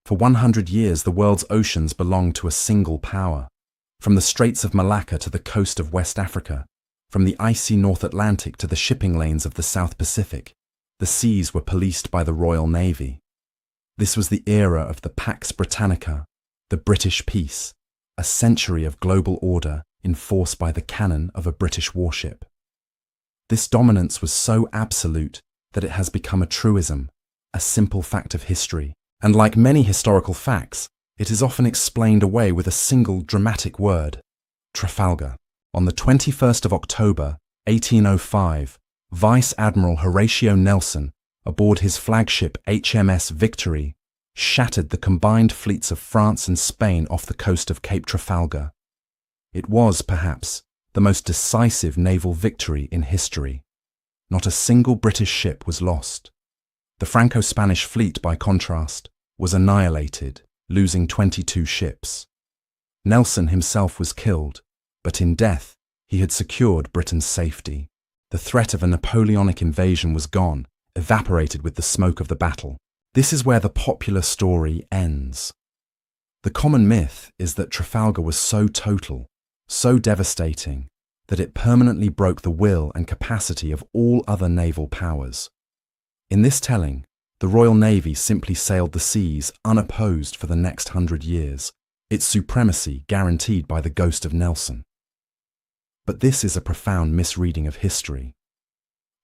For 100 years, the world's oceans belonged to a single power. From the Straits of Malacca to the coast of West Africa, from the icy North Atlantic to the shipping lanes of the South Pacific, the seas were policed by the Royal Navy. This was the era of the Pax Britannica, the British peace, a century of global order enforced by the cannon of a British warship. This dominance was so absolute that it has become a truism, a simple fact of history, and like many historical facts, it is often explained away with a single dramatic word: Trafalgar. On the 21st of October, 1805, Vice Admiral Horatio Nelson, aboard his flagship HMS Victory, shattered the combined fleets of France and Spain off the coast of Cape Trafalgar. It was, perhaps, the most decisive naval victory in history. Not a single British ship was lost. The Franco-Spanish fleet, by contrast, was annihilated, losing 22 ships. Nelson himself was killed, but in death, he had secured Britain's safety. The threat of a Napoleonic invasion was gone, evaporated with the smoke of the battle. This is where the popular story ends. The common myth is that Trafalgar was so total, so devastating, that it permanently broke the will and capacity of all other naval powers. In this telling, the Royal Navy simply sailed the seas unopposed for the next 100 years, its supremacy guaranteed by the ghost of Nelson. But this is a profound misreading of history.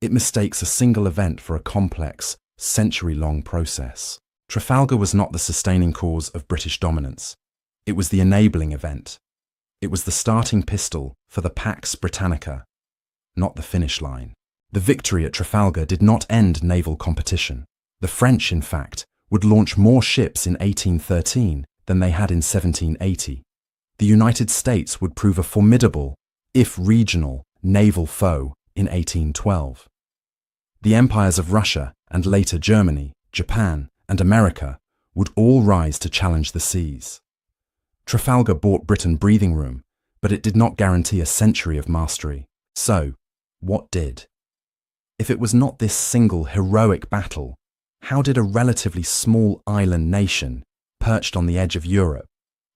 It mistakes a single event for a complex, century-long process. Trafalgar was not the sustaining cause of British dominance. It was the enabling event. It was the starting pistol for the Pax Britannica, not the finish line. The victory at Trafalgar did not end naval competition. The French, in fact, would launch more ships in 1813 than they had in 1780. The United States would prove a formidable, if regional, naval foe in 1812. The empires of Russia and later Germany, Japan, and America would all rise to challenge the seas. Trafalgar bought Britain breathing room, but it did not guarantee a century of mastery. So, what did? If it was not this single heroic battle, how did a relatively small island nation, perched on the edge of Europe,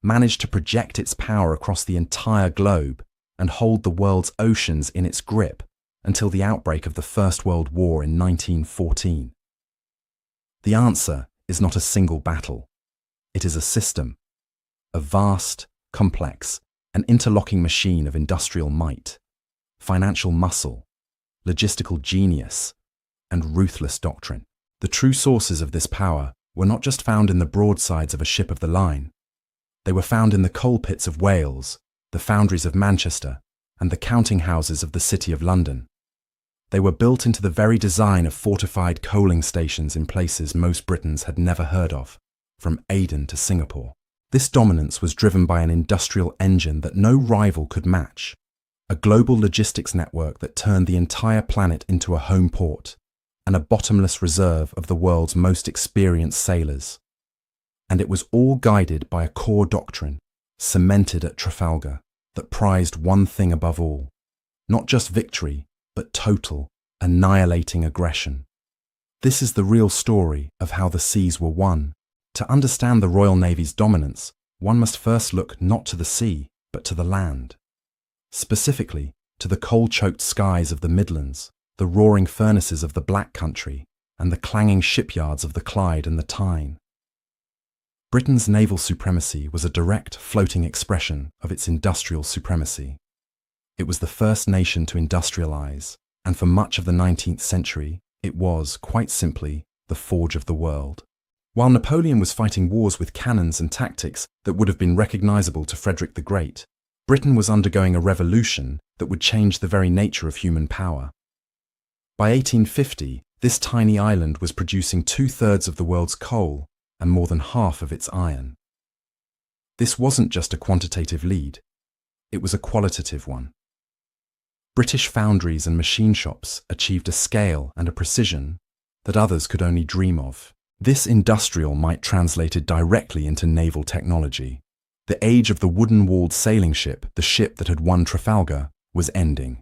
manage to project its power across the entire globe and hold the world's oceans in its grip until the outbreak of the First World War in 1914? The answer is not a single battle. It is a system, a vast, complex, and interlocking machine of industrial might, financial muscle, logistical genius, and ruthless doctrine. The true sources of this power were not just found in the broadsides of a ship of the line. They were found in the coal pits of Wales, the foundries of Manchester, and the counting houses of the City of London. They were built into the very design of fortified coaling stations in places most Britons had never heard of, from Aden to Singapore. This dominance was driven by an industrial engine that no rival could match, a global logistics network that turned the entire planet into a home port, and a bottomless reserve of the world's most experienced sailors. And it was all guided by a core doctrine, cemented at Trafalgar, that prized one thing above all: not just victory, but total, annihilating aggression. This is the real story of how the seas were won. To understand the Royal Navy's dominance, one must first look not to the sea, but to the land. Specifically, to the coal-choked skies of the Midlands, the roaring furnaces of the Black Country, and the clanging shipyards of the Clyde and the Tyne. Britain's naval supremacy was a direct, floating expression of its industrial supremacy. It was the first nation to industrialize, and for much of the 19th century, it was, quite simply, the forge of the world. While Napoleon was fighting wars with cannons and tactics that would have been recognizable to Frederick the Great, Britain was undergoing a revolution that would change the very nature of human power. By 1850, this tiny island was producing 2/3 of the world's coal and more than half of its iron. This wasn't just a quantitative lead, it was a qualitative one. British foundries and machine shops achieved a scale and a precision that others could only dream of. This industrial might translated directly into naval technology. The age of the wooden-walled sailing ship, the ship that had won Trafalgar, was ending.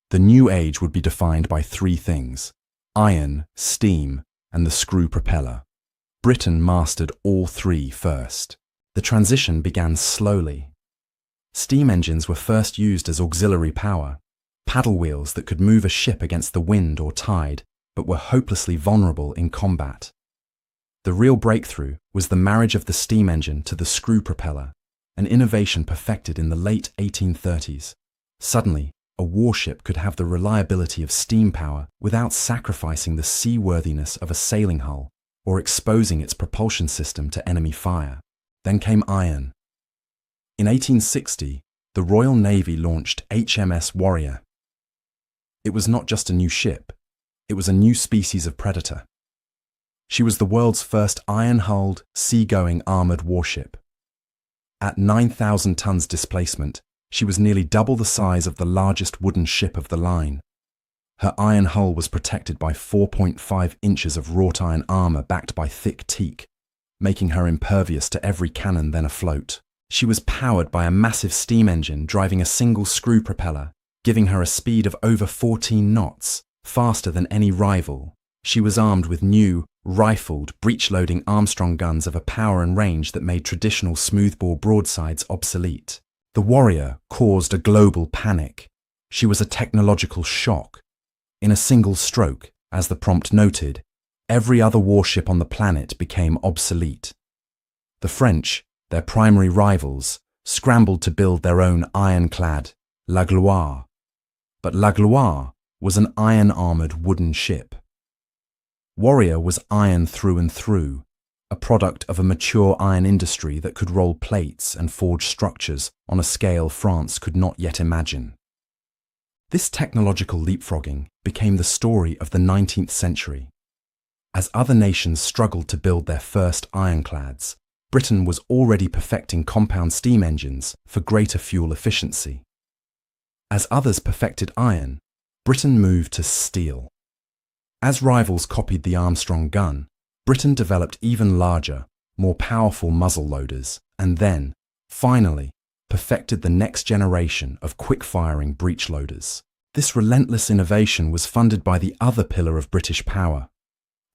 The new age would be defined by three things: iron, steam, and the screw propeller. Britain mastered all three first. The transition began slowly. Steam engines were first used as auxiliary power, paddle wheels that could move a ship against the wind or tide, but were hopelessly vulnerable in combat. The real breakthrough was the marriage of the steam engine to the screw propeller, an innovation perfected in the late 1830s. Suddenly, a warship could have the reliability of steam power without sacrificing the seaworthiness of a sailing hull or exposing its propulsion system to enemy fire. Then came iron. In 1860, the Royal Navy launched HMS Warrior. It was not just a new ship, it was a new species of predator. She was the world's first iron-hulled, sea-going armoured warship. At 9,000 tons displacement, she was nearly double the size of the largest wooden ship of the line. Her iron hull was protected by 4.5 inches of wrought iron armour backed by thick teak, making her impervious to every cannon then afloat. She was powered by a massive steam engine driving a single screw propeller, giving her a speed of over 14 knots, faster than any rival. She was armed with new, rifled, breech-loading Armstrong guns of a power and range that made traditional smoothbore broadsides obsolete. The Warrior caused a global panic. She was a technological shock. In a single stroke, as the prompt noted, every other warship on the planet became obsolete. The French, their primary rivals, scrambled to build their own ironclad La Gloire. But La Gloire was an iron-armoured wooden ship. Warrior was iron through and through, a product of a mature iron industry that could roll plates and forge structures on a scale France could not yet imagine. This technological leapfrogging became the story of the 19th century. As other nations struggled to build their first ironclads, Britain was already perfecting compound steam engines for greater fuel efficiency. As others perfected iron, Britain moved to steel. As rivals copied the Armstrong gun, Britain developed even larger, more powerful muzzle loaders, and then, finally, perfected the next generation of quick-firing breech loaders. This relentless innovation was funded by the other pillar of British power,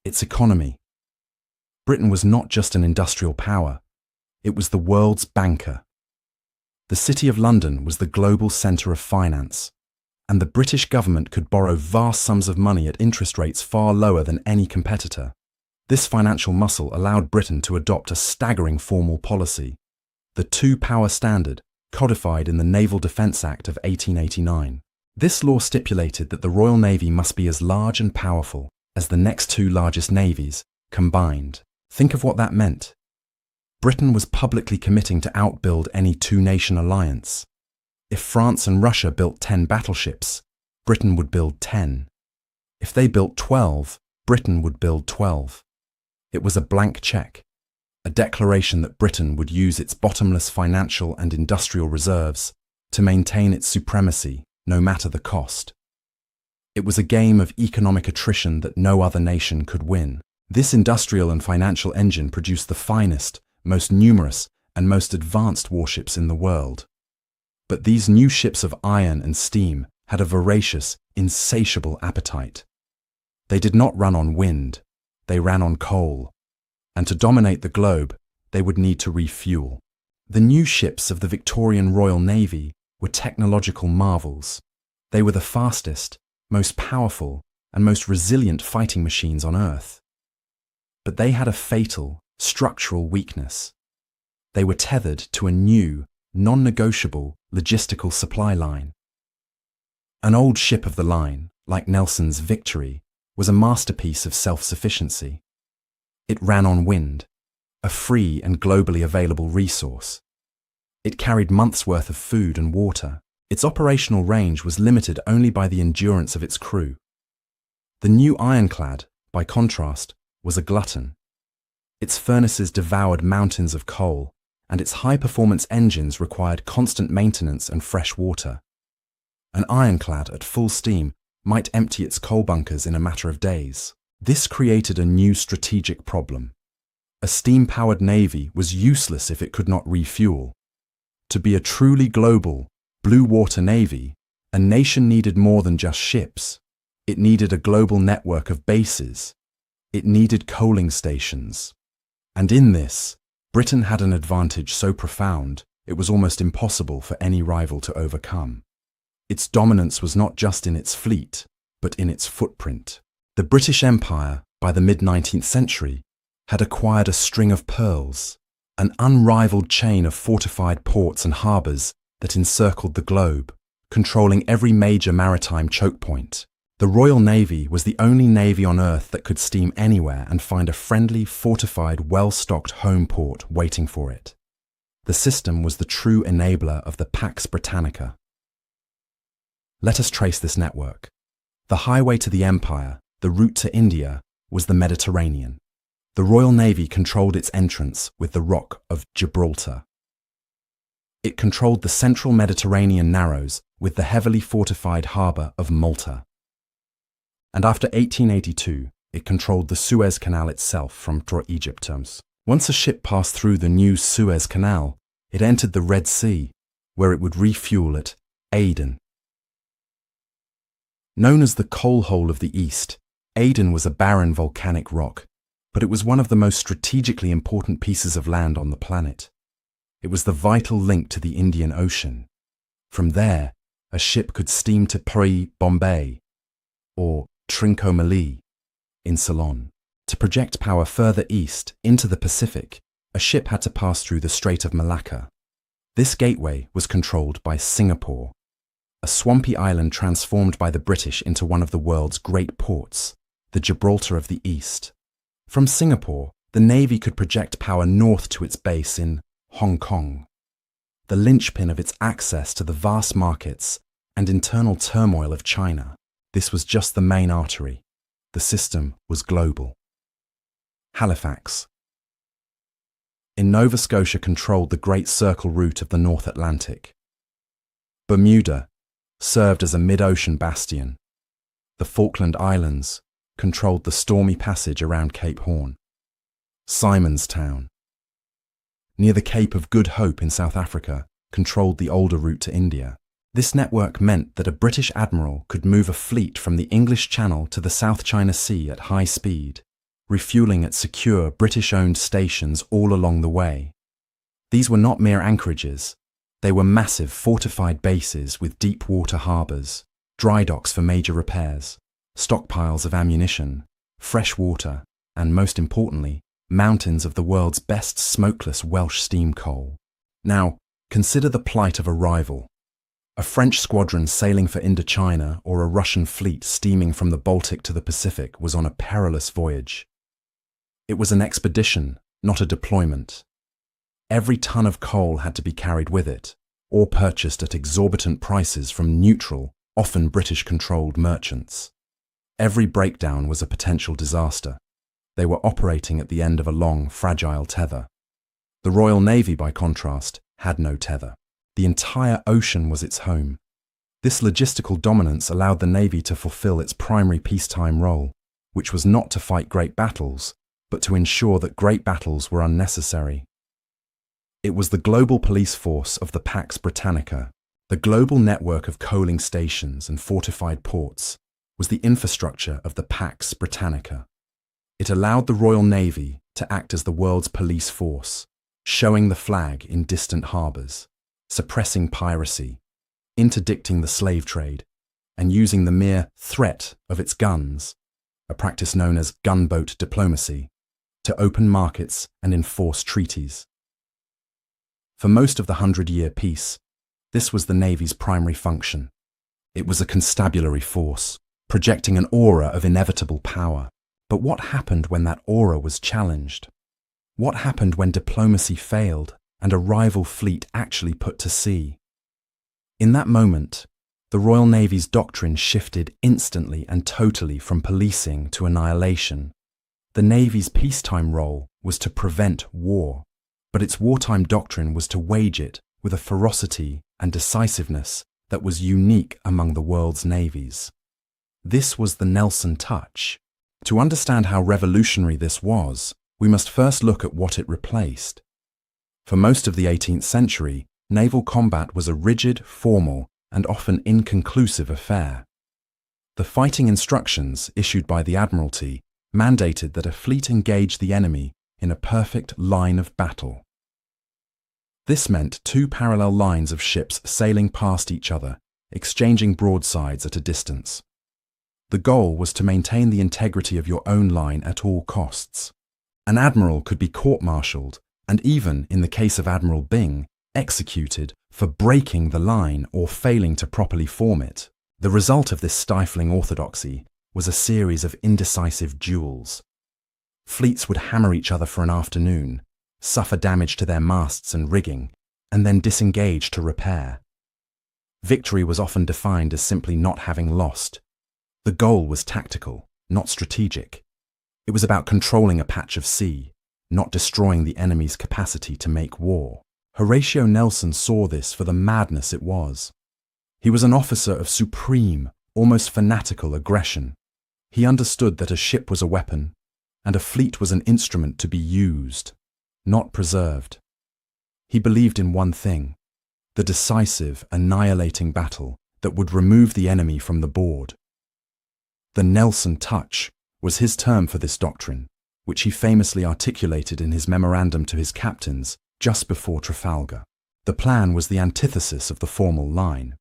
its economy. Britain was not just an industrial power, it was the world's banker. The City of London was the global centre of finance, and the British government could borrow vast sums of money at interest rates far lower than any competitor. This financial muscle allowed Britain to adopt a staggering formal policy, the two-power standard, codified in the Naval Defence Act of 1889. This law stipulated that the Royal Navy must be as large and powerful as the next two largest navies combined. Think of what that meant. Britain was publicly committing to outbuild any two-nation alliance. If France and Russia built 10 battleships, Britain would build 10. If they built 12, Britain would build 12. It was a blank check, a declaration that Britain would use its bottomless financial and industrial reserves to maintain its supremacy, no matter the cost. It was a game of economic attrition that no other nation could win. This industrial and financial engine produced the finest, most numerous, and most advanced warships in the world. But these new ships of iron and steam had a voracious, insatiable appetite. They did not run on wind, they ran on coal. And to dominate the globe, they would need to refuel. The new ships of the Victorian Royal Navy were technological marvels. They were the fastest, most powerful, and most resilient fighting machines on Earth. But they had a fatal, structural weakness. They were tethered to a new, non-negotiable logistical supply line. An old ship of the line, like Nelson's Victory, was a masterpiece of self-sufficiency. It ran on wind, a free and globally available resource. It carried months' worth of food and water. Its operational range was limited only by the endurance of its crew. The new ironclad, by contrast, was a glutton. Its furnaces devoured mountains of coal, and its high-performance engines required constant maintenance and fresh water. An ironclad at full steam might empty its coal bunkers in a matter of days. This created a new strategic problem. A steam-powered navy was useless if it could not refuel. To be a truly global, blue-water navy, a nation needed more than just ships. It needed a global network of bases. It needed coaling stations. And in this, Britain had an advantage so profound it was almost impossible for any rival to overcome. Its dominance was not just in its fleet, but in its footprint. The British Empire, by the mid-19th century, had acquired a string of pearls, an unrivaled chain of fortified ports and harbours that encircled the globe, controlling every major maritime choke point. The Royal Navy was the only navy on Earth that could steam anywhere and find a friendly, fortified, well-stocked home port waiting for it. The system was the true enabler of the Pax Britannica. Let us trace this network. The highway to the empire, the route to India, was the Mediterranean. The Royal Navy controlled its entrance with the Rock of Gibraltar. It controlled the central Mediterranean narrows with the heavily fortified harbour of Malta. And after 1882, it controlled the Suez Canal itself from Egypt. Once a ship passed through the new Suez Canal, it entered the Red Sea, where it would refuel at Aden. Known as the coal hole of the East, Aden was a barren volcanic rock, but it was one of the most strategically important pieces of land on the planet. It was the vital link to the Indian Ocean. From there, a ship could steam to Puri, Bombay, or Trincomalee in Ceylon. To project power further east into the Pacific, a ship had to pass through the Strait of Malacca. This gateway was controlled by Singapore, a swampy island transformed by the British into one of the world's great ports, the Gibraltar of the East. From Singapore, the Navy could project power north to its base in Hong Kong, the linchpin of its access to the vast markets and internal turmoil of China. This was just the main artery. The system was global. Halifax. In Nova Scotia controlled the Great Circle route of the North Atlantic. Bermuda served as a mid-ocean bastion. The Falkland Islands controlled the stormy passage around Cape Horn. Simonstown, near the Cape of Good Hope in South Africa, controlled the older route to India. This network meant that a British admiral could move a fleet from the English Channel to the South China Sea at high speed, refueling at secure British-owned stations all along the way. These were not mere anchorages. They were massive fortified bases with deep water harbours, dry docks for major repairs, stockpiles of ammunition, fresh water, and most importantly, mountains of the world's best smokeless Welsh steam coal. Now, consider the plight of a rival. A French squadron sailing for Indochina or a Russian fleet steaming from the Baltic to the Pacific was on a perilous voyage. It was an expedition, not a deployment. Every ton of coal had to be carried with it, or purchased at exorbitant prices from neutral, often British-controlled merchants. Every breakdown was a potential disaster. They were operating at the end of a long, fragile tether. The Royal Navy, by contrast, had no tether. The entire ocean was its home. This logistical dominance allowed the Navy to fulfill its primary peacetime role, which was not to fight great battles, but to ensure that great battles were unnecessary. It was the global police force of the Pax Britannica. The global network of coaling stations and fortified ports was the infrastructure of the Pax Britannica. It allowed the Royal Navy to act as the world's police force, showing the flag in distant harbours, suppressing piracy, interdicting the slave trade, and using the mere threat of its guns, a practice known as gunboat diplomacy, to open markets and enforce treaties. For most of the 100-year peace, this was the Navy's primary function. It was a constabulary force, projecting an aura of inevitable power. But what happened when that aura was challenged? What happened when diplomacy failed and a rival fleet actually put to sea? In that moment, the Royal Navy's doctrine shifted instantly and totally from policing to annihilation. The Navy's peacetime role was to prevent war, but its wartime doctrine was to wage it with a ferocity and decisiveness that was unique among the world's navies. This was the Nelson touch. To understand how revolutionary this was, we must first look at what it replaced. For most of the 18th century, naval combat was a rigid, formal, and often inconclusive affair. The fighting instructions issued by the Admiralty mandated that a fleet engage the enemy in a perfect line of battle. This meant two parallel lines of ships sailing past each other, exchanging broadsides at a distance. The goal was to maintain the integrity of your own line at all costs. An admiral could be court-martialed, and even, in the case of Admiral Byng, executed for breaking the line or failing to properly form it. The result of this stifling orthodoxy was a series of indecisive duels. Fleets would hammer each other for an afternoon, suffer damage to their masts and rigging, and then disengage to repair. Victory was often defined as simply not having lost. The goal was tactical, not strategic. It was about controlling a patch of sea, not destroying the enemy's capacity to make war. Horatio Nelson saw this for the madness it was. He was an officer of supreme, almost fanatical aggression. He understood that a ship was a weapon, and a fleet was an instrument to be used, not preserved. He believed in one thing: the decisive, annihilating battle that would remove the enemy from the board. The Nelson touch was his term for this doctrine, which he famously articulated in his memorandum to his captains just before Trafalgar. The plan was the antithesis of the formal line.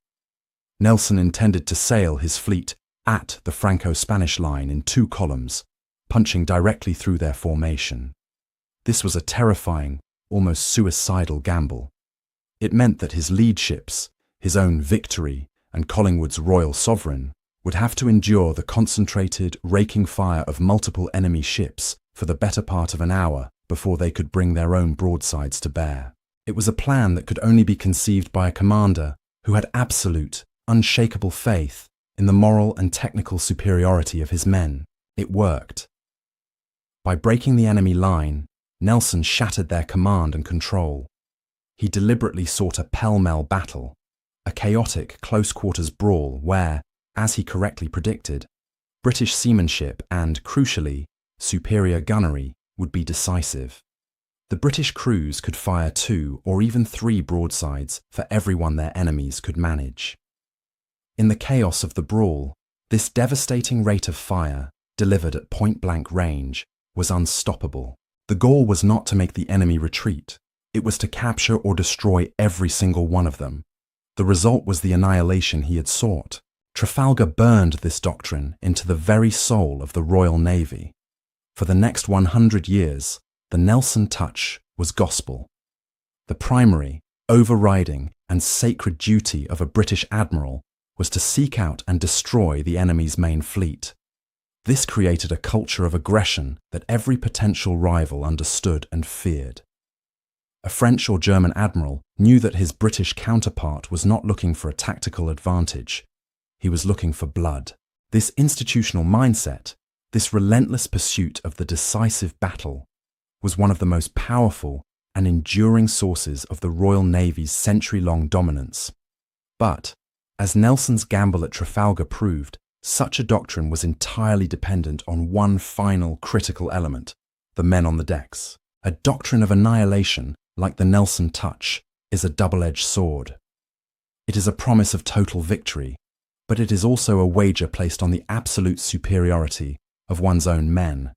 Nelson intended to sail his fleet at the Franco-Spanish line in two columns, punching directly through their formation. This was a terrifying, almost suicidal gamble. It meant that his lead ships, his own Victory and Collingwood's Royal Sovereign, would have to endure the concentrated, raking fire of multiple enemy ships for the better part of an hour before they could bring their own broadsides to bear. It was a plan that could only be conceived by a commander who had absolute, unshakable faith in the moral and technical superiority of his men. It worked. By breaking the enemy line, Nelson shattered their command and control. He deliberately sought a pell-mell battle, a chaotic close-quarters brawl where, as he correctly predicted, British seamanship and, crucially, superior gunnery would be decisive. The British crews could fire 2 or even 3 broadsides for every one their enemies could manage. In the chaos of the brawl, this devastating rate of fire, delivered at point-blank range, was unstoppable. The goal was not to make the enemy retreat. It was to capture or destroy every single one of them. The result was the annihilation he had sought. Trafalgar burned this doctrine into the very soul of the Royal Navy. For the next 100 years, the Nelson touch was gospel. The primary, overriding, and sacred duty of a British admiral was to seek out and destroy the enemy's main fleet. This created a culture of aggression that every potential rival understood and feared. A French or German admiral knew that his British counterpart was not looking for a tactical advantage. He was looking for blood. This institutional mindset, this relentless pursuit of the decisive battle, was one of the most powerful and enduring sources of the Royal Navy's century-long dominance. But, as Nelson's gamble at Trafalgar proved, such a doctrine was entirely dependent on one final critical element: the men on the decks. A doctrine of annihilation, like the Nelson touch, is a double-edged sword. It is a promise of total victory, but it is also a wager placed on the absolute superiority of one's own men.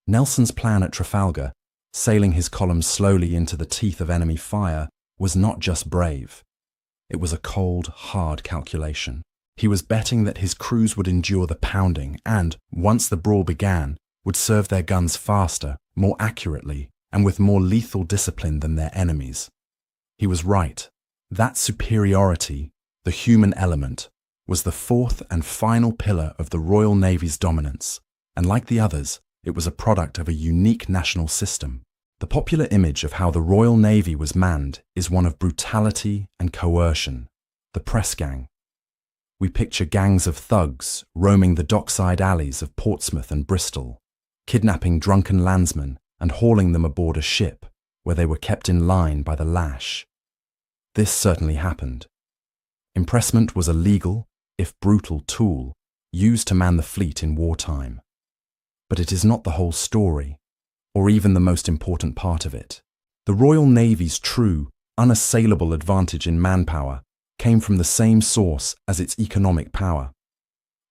Nelson's plan at Trafalgar, sailing his columns slowly into the teeth of enemy fire, was not just brave. It was a cold, hard calculation. He was betting that his crews would endure the pounding and, once the brawl began, would serve their guns faster, more accurately, and with more lethal discipline than their enemies. He was right. That superiority, the human element, was the fourth and final pillar of the Royal Navy's dominance, and like the others, it was a product of a unique national system. The popular image of how the Royal Navy was manned is one of brutality and coercion. The press gang. We picture gangs of thugs roaming the dockside alleys of Portsmouth and Bristol, kidnapping drunken landsmen and hauling them aboard a ship where they were kept in line by the lash. This certainly happened. Impressment was a legal, if brutal, tool used to man the fleet in wartime. But it is not the whole story, or even the most important part of it. The Royal Navy's true, unassailable advantage in manpower came from the same source as its economic power: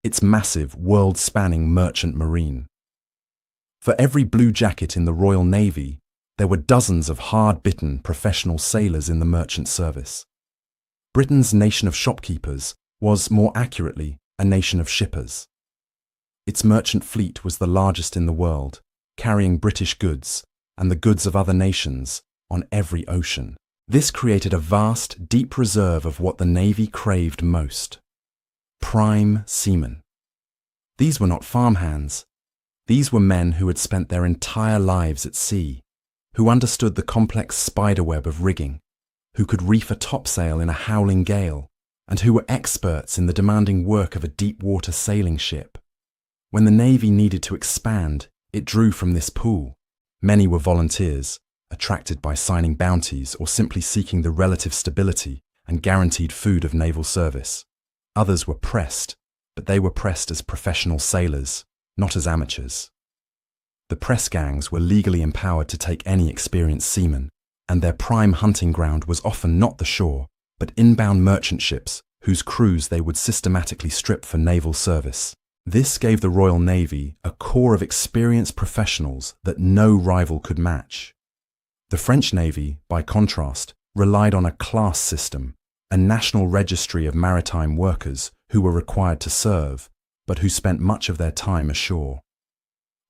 its massive, world-spanning merchant marine. For every blue jacket in the Royal Navy, there were dozens of hard-bitten professional sailors in the merchant service. Britain's nation of shopkeepers was, more accurately, a nation of shippers. Its merchant fleet was the largest in the world, carrying British goods and the goods of other nations on every ocean. This created a vast, deep reserve of what the Navy craved most: prime seamen. These were not farmhands. These were men who had spent their entire lives at sea, who understood the complex spiderweb of rigging, who could reef a topsail in a howling gale, and who were experts in the demanding work of a deep-water sailing ship. When the Navy needed to expand, it drew from this pool. Many were volunteers, attracted by signing bounties or simply seeking the relative stability and guaranteed food of naval service. Others were pressed, but they were pressed as professional sailors, not as amateurs. The press gangs were legally empowered to take any experienced seaman, and their prime hunting ground was often not the shore, but inbound merchant ships whose crews they would systematically strip for naval service. This gave the Royal Navy a core of experienced professionals that no rival could match. The French Navy, by contrast, relied on a class system, a national registry of maritime workers who were required to serve, but who spent much of their time ashore.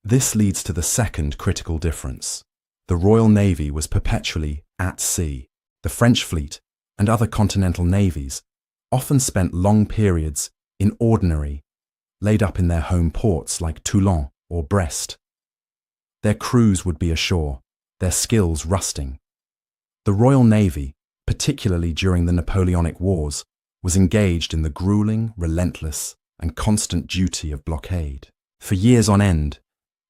This leads to the second critical difference. The Royal Navy was perpetually at sea. The French fleet and other continental navies often spent long periods in ordinary, laid up in their home ports like Toulon or Brest. Their crews would be ashore, their skills rusting. The Royal Navy, particularly during the Napoleonic Wars, was engaged in the grueling, relentless, and constant duty of blockade. For years on end,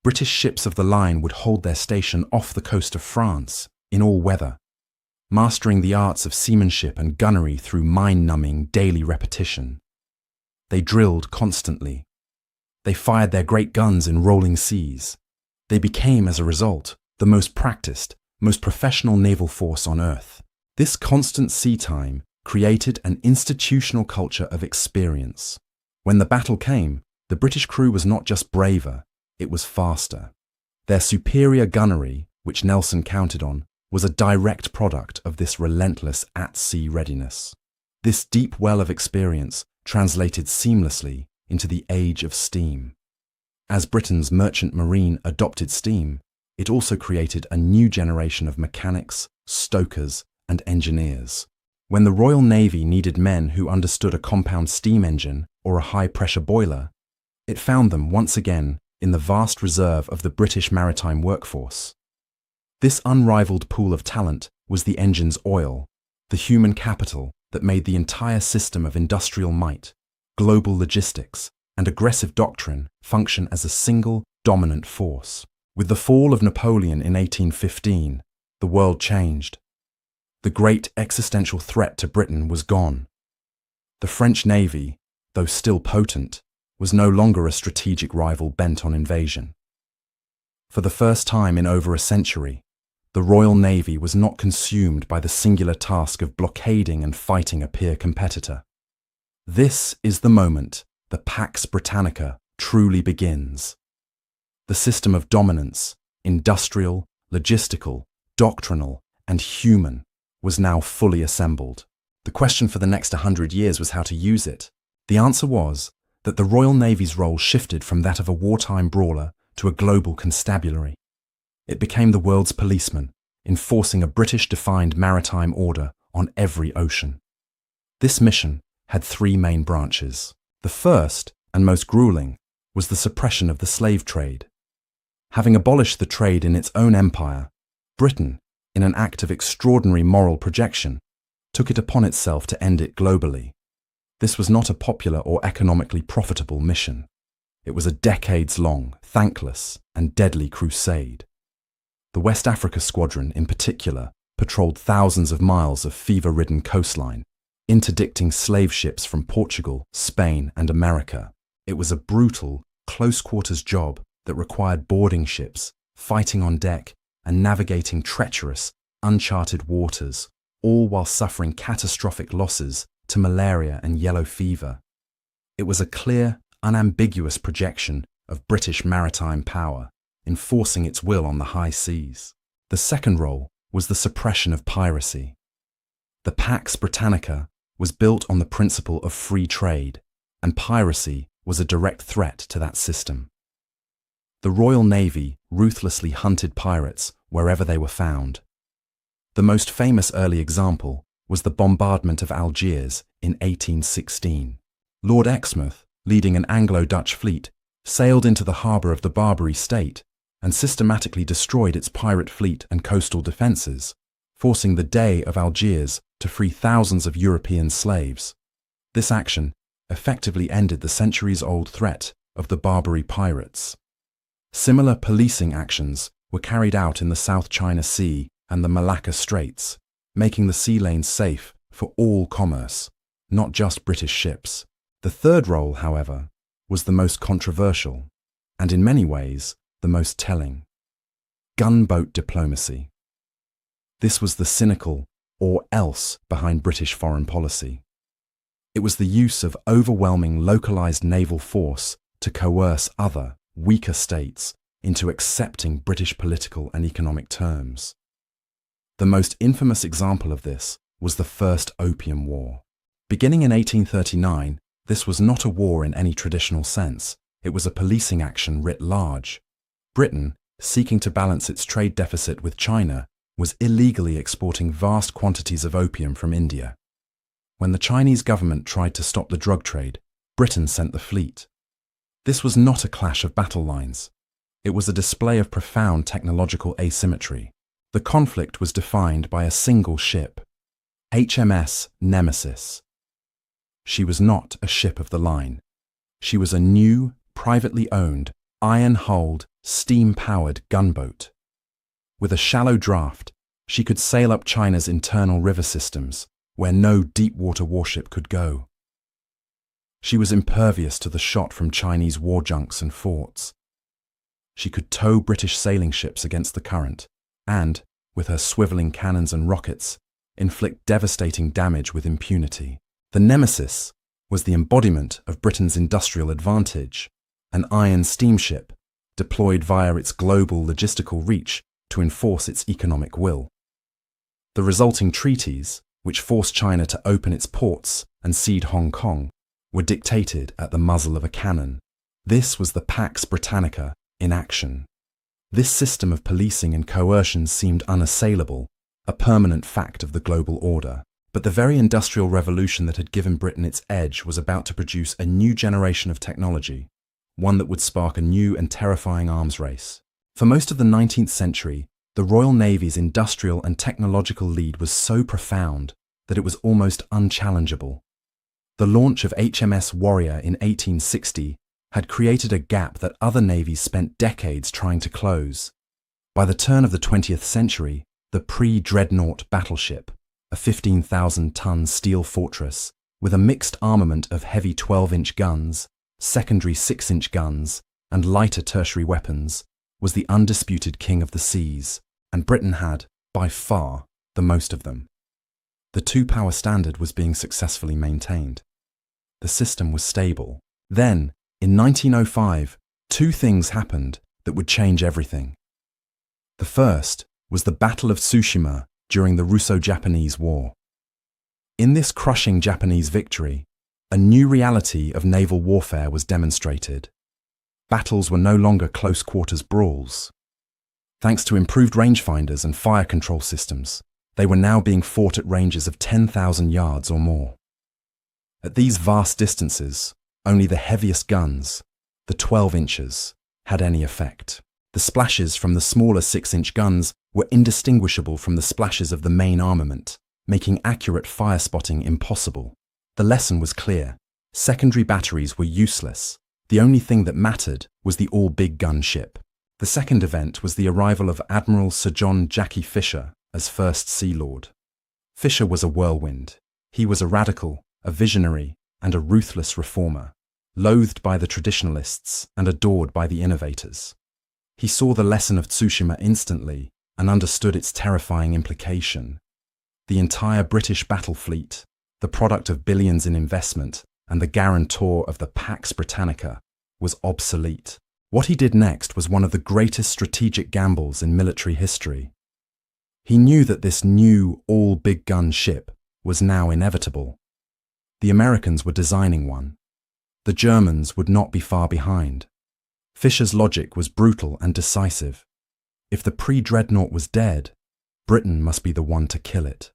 British ships of the line would hold their station off the coast of France in all weather, mastering the arts of seamanship and gunnery through mind-numbing daily repetition. They drilled constantly. They fired their great guns in rolling seas. They became, as a result, the most practiced, most professional naval force on Earth. This constant sea time created an institutional culture of experience. When the battle came, the British crew was not just braver, it was faster. Their superior gunnery, which Nelson counted on, was a direct product of this relentless at-sea readiness. This deep well of experience translated seamlessly into the age of steam. As Britain's merchant marine adopted steam, it also created a new generation of mechanics, stokers, and engineers. When the Royal Navy needed men who understood a compound steam engine or a high-pressure boiler, it found them once again in the vast reserve of the British maritime workforce. This unrivaled pool of talent was the engine's oil, the human capital that made the entire system of industrial might, global logistics, and aggressive doctrine function as a single dominant force. With the fall of Napoleon in 1815, the world changed. The great existential threat to Britain was gone. The French Navy, though still potent, was no longer a strategic rival bent on invasion. For the first time in over a century, the Royal Navy was not consumed by the singular task of blockading and fighting a peer competitor. This is the moment the Pax Britannica truly begins. The system of dominance, industrial, logistical, doctrinal, and human, was now fully assembled. The question for the next 100 years was how to use it. The answer was that the Royal Navy's role shifted from that of a wartime brawler to a global constabulary. It became the world's policeman, enforcing a British-defined maritime order on every ocean. This mission had three main branches. The first, and most grueling, was the suppression of the slave trade. Having abolished the trade in its own empire, Britain, in an act of extraordinary moral projection, took it upon itself to end it globally. This was not a popular or economically profitable mission. It was a decades-long, thankless, and deadly crusade. The West Africa Squadron, in particular, patrolled thousands of miles of fever-ridden coastline, interdicting slave ships from Portugal, Spain, and America. It was a brutal, close-quarters job that required boarding ships, fighting on deck, and navigating treacherous, uncharted waters, all while suffering catastrophic losses to malaria and yellow fever. It was a clear, unambiguous projection of British maritime power. enforcing its will on the high seas. The second role was the suppression of piracy. The Pax Britannica was built on the principle of free trade, and piracy was a direct threat to that system. The Royal Navy ruthlessly hunted pirates wherever they were found. The most famous early example was the bombardment of Algiers in 1816. Lord Exmouth, leading an Anglo-Dutch fleet, sailed into the harbour of the Barbary state and systematically destroyed its pirate fleet and coastal defences, forcing the Dey of Algiers to free thousands of European slaves. This action effectively ended the centuries-old threat of the Barbary pirates. Similar policing actions were carried out in the South China Sea and the Malacca Straits, making the sea lanes safe for all commerce, not just British ships. The third role, however, was the most controversial, and in many ways, the most telling. Gunboat diplomacy. This was the cynical or else behind British foreign policy. It was the use of overwhelming localized naval force to coerce other, weaker states into accepting British political and economic terms. The most infamous example of this was the First Opium War. Beginning in 1839, this was not a war in any traditional sense. It was a policing action writ large. Britain, seeking to balance its trade deficit with China, was illegally exporting vast quantities of opium from India. When the Chinese government tried to stop the drug trade, Britain sent the fleet. This was not a clash of battle lines. It was a display of profound technological asymmetry. The conflict was defined by a single ship, HMS Nemesis. She was not a ship of the line. She was a new, privately owned, iron-hulled, steam-powered gunboat. With a shallow draft, she could sail up China's internal river systems, where no deep-water warship could go. She was impervious to the shot from Chinese war junks and forts. She could tow British sailing ships against the current and, with her swiveling cannons and rockets, inflict devastating damage with impunity. The Nemesis was the embodiment of Britain's industrial advantage, an iron steamship deployed via its global logistical reach to enforce its economic will. The resulting treaties, which forced China to open its ports and cede Hong Kong, were dictated at the muzzle of a cannon. This was the Pax Britannica in action. This system of policing and coercion seemed unassailable, a permanent fact of the global order. But the very industrial revolution that had given Britain its edge was about to produce a new generation of technology, one that would spark a new and terrifying arms race. For most of the 19th century, the Royal Navy's industrial and technological lead was so profound that it was almost unchallengeable. The launch of HMS Warrior in 1860 had created a gap that other navies spent decades trying to close. By the turn of the 20th century, the pre-dreadnought battleship, a 15,000-ton steel fortress with a mixed armament of heavy 12-inch guns, secondary 6-inch guns, and lighter tertiary weapons, was the undisputed king of the seas, and Britain had, by far, the most of them. The two-power standard was being successfully maintained. The system was stable. Then, in 1905, two things happened that would change everything. The first was the Battle of Tsushima during the Russo-Japanese War. In this crushing Japanese victory, a new reality of naval warfare was demonstrated. Battles were no longer close-quarters brawls. Thanks to improved rangefinders and fire control systems, they were now being fought at ranges of 10,000 yards or more. At these vast distances, only the heaviest guns, the 12 inches, had any effect. The splashes from the smaller 6-inch guns were indistinguishable from the splashes of the main armament, making accurate fire spotting impossible. The lesson was clear. Secondary batteries were useless. The only thing that mattered was the all-big gun ship. The second event was the arrival of Admiral Sir John Jacky Fisher as First Sea Lord. Fisher was a whirlwind. He was a radical, a visionary, and a ruthless reformer, loathed by the traditionalists and adored by the innovators. He saw the lesson of Tsushima instantly and understood its terrifying implication. The entire British battle fleet, the product of billions in investment and the guarantor of the Pax Britannica, was obsolete. What he did next was one of the greatest strategic gambles in military history. He knew that this new, all-big-gun ship was now inevitable. The Americans were designing one. The Germans would not be far behind. Fisher's logic was brutal and decisive. If the pre-dreadnought was dead, Britain must be the one to kill it.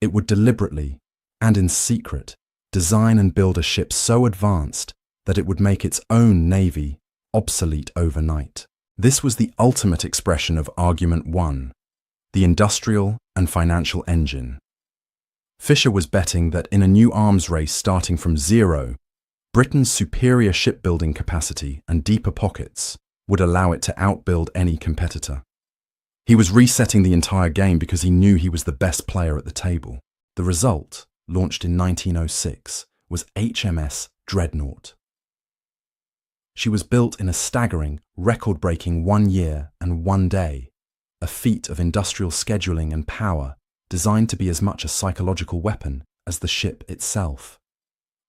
It would deliberately, and in secret, design and build a ship so advanced that it would make its own navy obsolete overnight. This was the ultimate expression of Argument 1, the industrial and financial engine. Fisher was betting that in a new arms race starting from zero, Britain's superior shipbuilding capacity and deeper pockets would allow it to outbuild any competitor. He was resetting the entire game because he knew he was the best player at the table. The result, launched in 1906, was HMS Dreadnought. She was built in a staggering, record-breaking 1 year and 1 day, a feat of industrial scheduling and power designed to be as much a psychological weapon as the ship itself.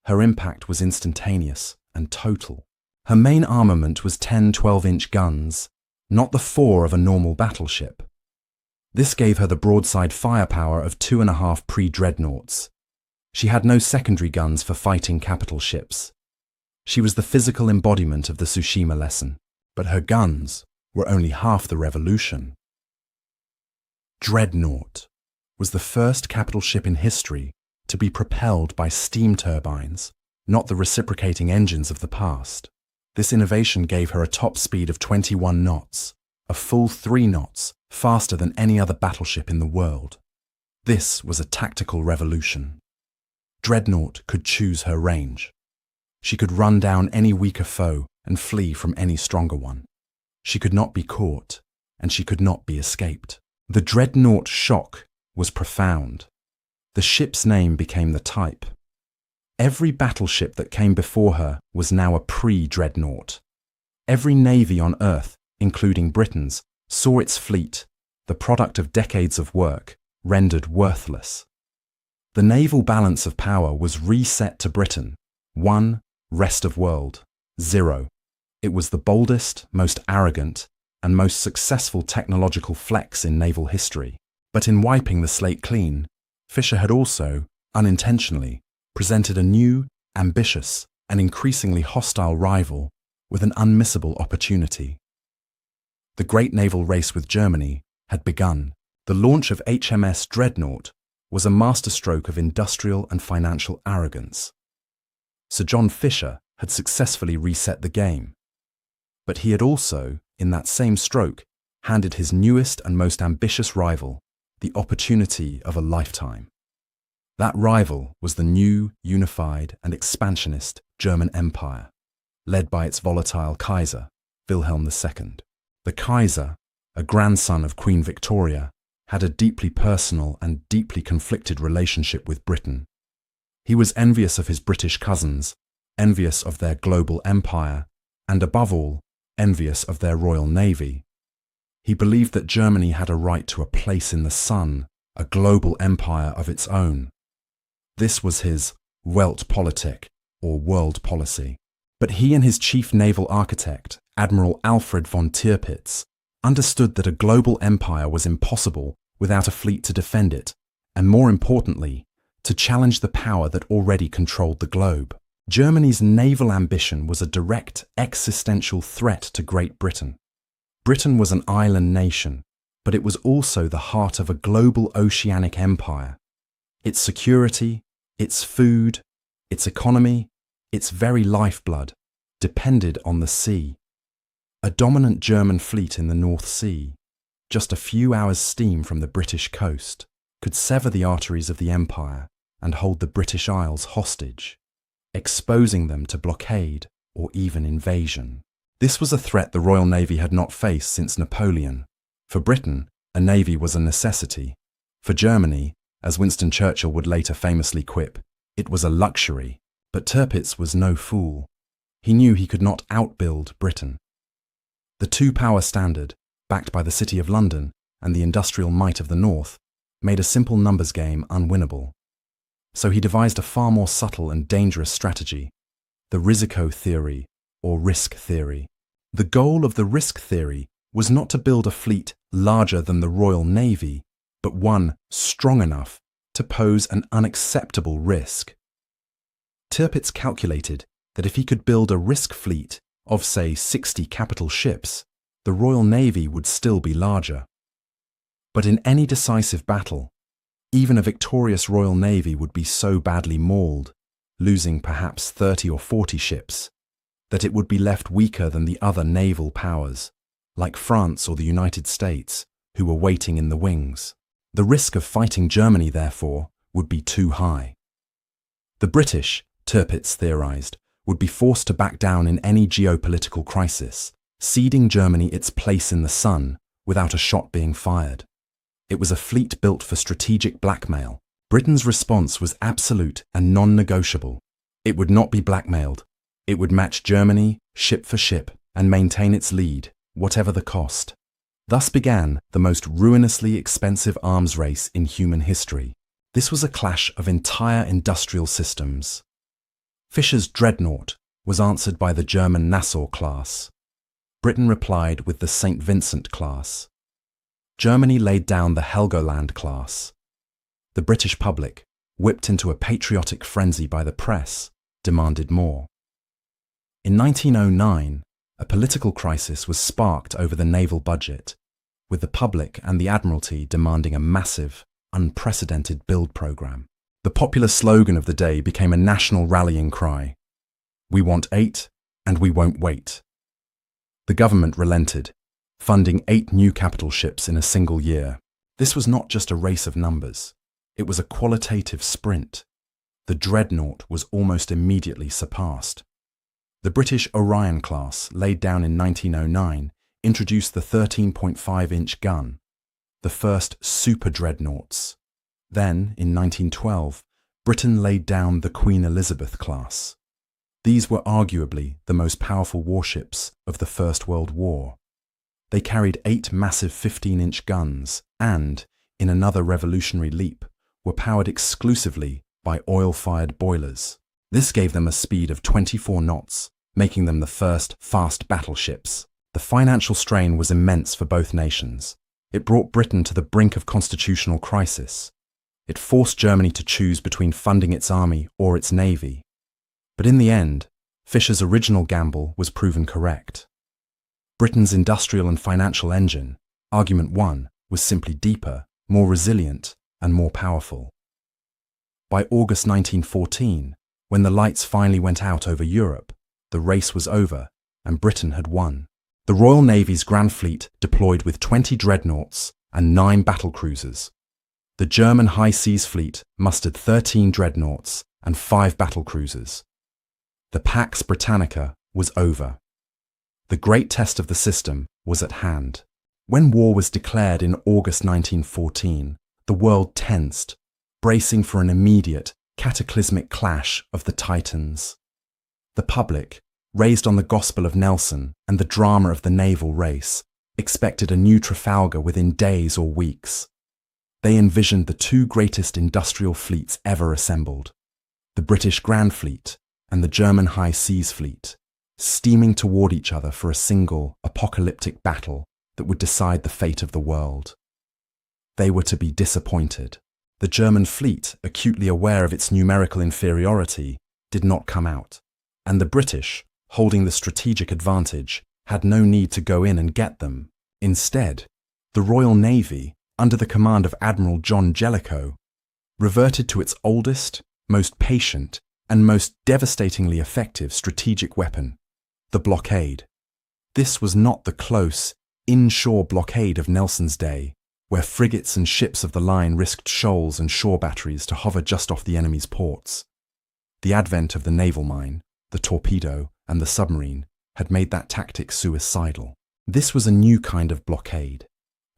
Her impact was instantaneous and total. Her main armament was 10 12-inch guns, not the 4 of a normal battleship. This gave her the broadside firepower of 2.5 pre-dreadnoughts. She had no secondary guns for fighting capital ships. She was the physical embodiment of the Tsushima lesson, but her guns were only half the revolution. Dreadnought was the first capital ship in history to be propelled by steam turbines, not the reciprocating engines of the past. This innovation gave her a top speed of 21 knots, a full 3 knots faster than any other battleship in the world. This was a tactical revolution. Dreadnought could choose her range. She could run down any weaker foe and flee from any stronger one. She could not be caught, and she could not be escaped. The Dreadnought shock was profound. The ship's name became the type. Every battleship that came before her was now a pre-dreadnought. Every navy on Earth, including Britain's, saw its fleet, the product of decades of work, rendered worthless. The naval balance of power was reset to Britain. 1, rest of world. 0. It was the boldest, most arrogant, and most successful technological flex in naval history. But in wiping the slate clean, Fisher had also, unintentionally, presented a new, ambitious, and increasingly hostile rival with an unmissable opportunity. The great naval race with Germany had begun. The launch of HMS Dreadnought was a masterstroke of industrial and financial arrogance. Sir John Fisher had successfully reset the game. But he had also, in that same stroke, handed his newest and most ambitious rival the opportunity of a lifetime. That rival was the new, unified, and expansionist German Empire, led by its volatile Kaiser, Wilhelm II. The Kaiser, a grandson of Queen Victoria, had a deeply personal and deeply conflicted relationship with Britain. He was envious of his British cousins, envious of their global empire, and above all, envious of their Royal Navy. He believed that Germany had a right to a place in the sun, a global empire of its own. This was his Weltpolitik, or world policy. But he and his chief naval architect, Admiral Alfred von Tirpitz, understood that a global empire was impossible without a fleet to defend it, and more importantly, to challenge the power that already controlled the globe. Germany's naval ambition was a direct existential threat to Great Britain. Britain was an island nation, but it was also the heart of a global oceanic empire. Its security, its food, its economy, its very lifeblood depended on the sea. A dominant German fleet in the North Sea, just a few hours' steam from the British coast, could sever the arteries of the empire and hold the British Isles hostage, exposing them to blockade or even invasion. This was a threat the Royal Navy had not faced since Napoleon. For Britain, a navy was a necessity. For Germany, as Winston Churchill would later famously quip, it was a luxury. But Tirpitz was no fool. He knew he could not outbuild Britain. The two-power standard, backed by the City of London and the industrial might of the North, made a simple numbers game unwinnable. So he devised a far more subtle and dangerous strategy, the Risiko theory, or risk theory. The goal of the risk theory was not to build a fleet larger than the Royal Navy, but one strong enough to pose an unacceptable risk. Tirpitz calculated that if he could build a risk fleet of, say, 60 capital ships, the Royal Navy would still be larger. But in any decisive battle, even a victorious Royal Navy would be so badly mauled, losing perhaps 30 or 40 ships, that it would be left weaker than the other naval powers, like France or the United States, who were waiting in the wings. The risk of fighting Germany, therefore, would be too high. The British, Tirpitz theorized, would be forced to back down in any geopolitical crisis, ceding Germany its place in the sun without a shot being fired. It was a fleet built for strategic blackmail. Britain's response was absolute and non-negotiable. It would not be blackmailed. It would match Germany, ship for ship, and maintain its lead, whatever the cost. Thus began the most ruinously expensive arms race in human history. This was a clash of entire industrial systems. Fischer's dreadnought was answered by the German Nassau class. Britain replied with the St. Vincent class. Germany laid down the Helgoland class. The British public, whipped into a patriotic frenzy by the press, demanded more. In 1909, a political crisis was sparked over the naval budget, with the public and the Admiralty demanding a massive, unprecedented build program. The popular slogan of the day became a national rallying cry: "We want 8, and we won't wait." The government relented, funding 8 new capital ships in a single year. This was not just a race of numbers. It was a qualitative sprint. The dreadnought was almost immediately surpassed. The British Orion class, laid down in 1909, introduced the 13.5-inch gun, the first super dreadnoughts. Then, in 1912, Britain laid down the Queen Elizabeth class. These were arguably the most powerful warships of the First World War. They carried 8 massive 15-inch guns and, in another revolutionary leap, were powered exclusively by oil-fired boilers. This gave them a speed of 24 knots, making them the first fast battleships. The financial strain was immense for both nations. It brought Britain to the brink of constitutional crisis. It forced Germany to choose between funding its army or its navy. But in the end, Fischer's original gamble was proven correct. Britain's industrial and financial engine, argument 1, was simply deeper, more resilient, and more powerful. By August 1914, when the lights finally went out over Europe, the race was over and Britain had won. The Royal Navy's Grand Fleet deployed with 20 dreadnoughts and 9 battlecruisers. The German High Seas Fleet mustered 13 dreadnoughts and 5 battlecruisers. The Pax Britannica was over. The great test of the system was at hand. When war was declared in August 1914, the world tensed, bracing for an immediate, cataclysmic clash of the titans. The public, raised on the gospel of Nelson and the drama of the naval race, expected a new Trafalgar within days or weeks. They envisioned the 2 greatest industrial fleets ever assembled, the British Grand Fleet and the German High Seas Fleet, steaming toward each other for a single, apocalyptic battle that would decide the fate of the world. They were to be disappointed. The German fleet, acutely aware of its numerical inferiority, did not come out, and the British, holding the strategic advantage, had no need to go in and get them. Instead, the Royal Navy, under the command of Admiral John Jellicoe, reverted to its oldest, most patient, and most devastatingly effective strategic weapon, the blockade. This was not the close, inshore blockade of Nelson's day, where frigates and ships of the line risked shoals and shore batteries to hover just off the enemy's ports. The advent of the naval mine, the torpedo, and the submarine had made that tactic suicidal. This was a new kind of blockade,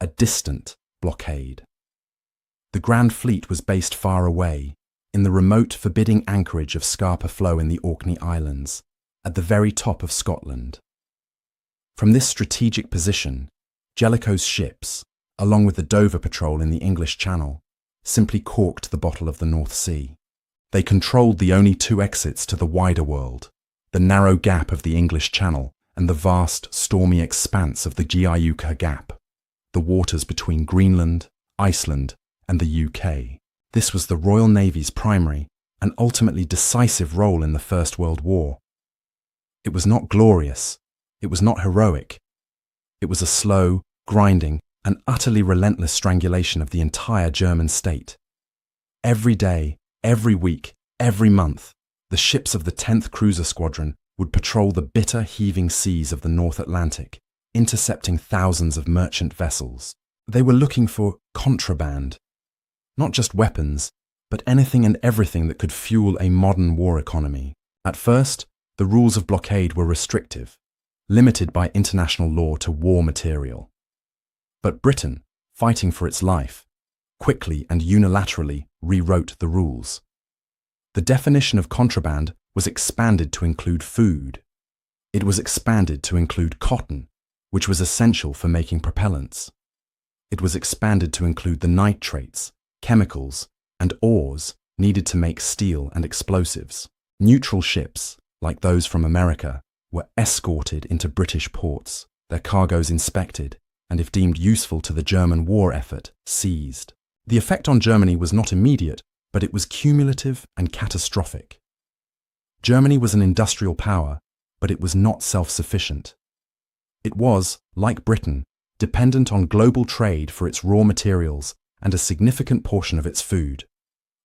a distant blockade. The Grand Fleet was based far away, in the remote, forbidding anchorage of Scapa Flow in the Orkney Islands, at the very top of Scotland. From this strategic position, Jellicoe's ships, along with the Dover Patrol in the English Channel, simply corked the bottle of the North Sea. They controlled the only 2 exits to the wider world, the narrow gap of the English Channel and the vast, stormy expanse of the Giauca Gap, the waters between Greenland, Iceland, and the UK. This was the Royal Navy's primary and ultimately decisive role in the First World War. It was not glorious, it was not heroic. It was a slow, grinding, and utterly relentless strangulation of the entire German state. Every day, every week, every month, the ships of the 10th Cruiser Squadron would patrol the bitter, heaving seas of the North Atlantic, intercepting thousands of merchant vessels. They were looking for contraband, not just weapons, but anything and everything that could fuel a modern war economy. At first, the rules of blockade were restrictive, limited by international law to war material. But Britain, fighting for its life, quickly and unilaterally rewrote the rules. The definition of contraband was expanded to include food. It was expanded to include cotton, which was essential for making propellants. It was expanded to include the nitrates, chemicals, and ores needed to make steel and explosives. Neutral ships, like those from America, were escorted into British ports, their cargoes inspected, and if deemed useful to the German war effort, seized. The effect on Germany was not immediate, but it was cumulative and catastrophic. Germany was an industrial power, but it was not self-sufficient. It was, like Britain, dependent on global trade for its raw materials and a significant portion of its food.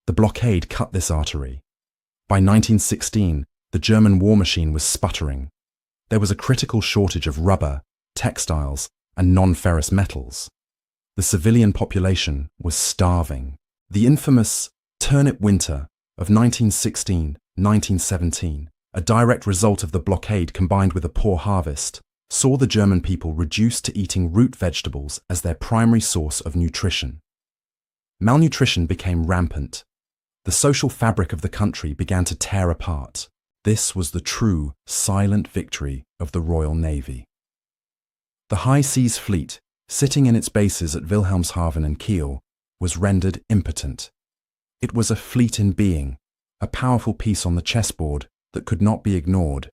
The blockade cut this artery. By 1916, the German war machine was sputtering. There was a critical shortage of rubber, textiles, and non-ferrous metals. The civilian population was starving. The infamous turnip winter of 1916-1917, a direct result of the blockade combined with a poor harvest, saw the German people reduced to eating root vegetables as their primary source of nutrition. Malnutrition became rampant. The social fabric of the country began to tear apart. This was the true, silent victory of the Royal Navy. The High Seas Fleet, sitting in its bases at Wilhelmshaven and Kiel, was rendered impotent. It was a fleet in being, a powerful piece on the chessboard that could not be ignored,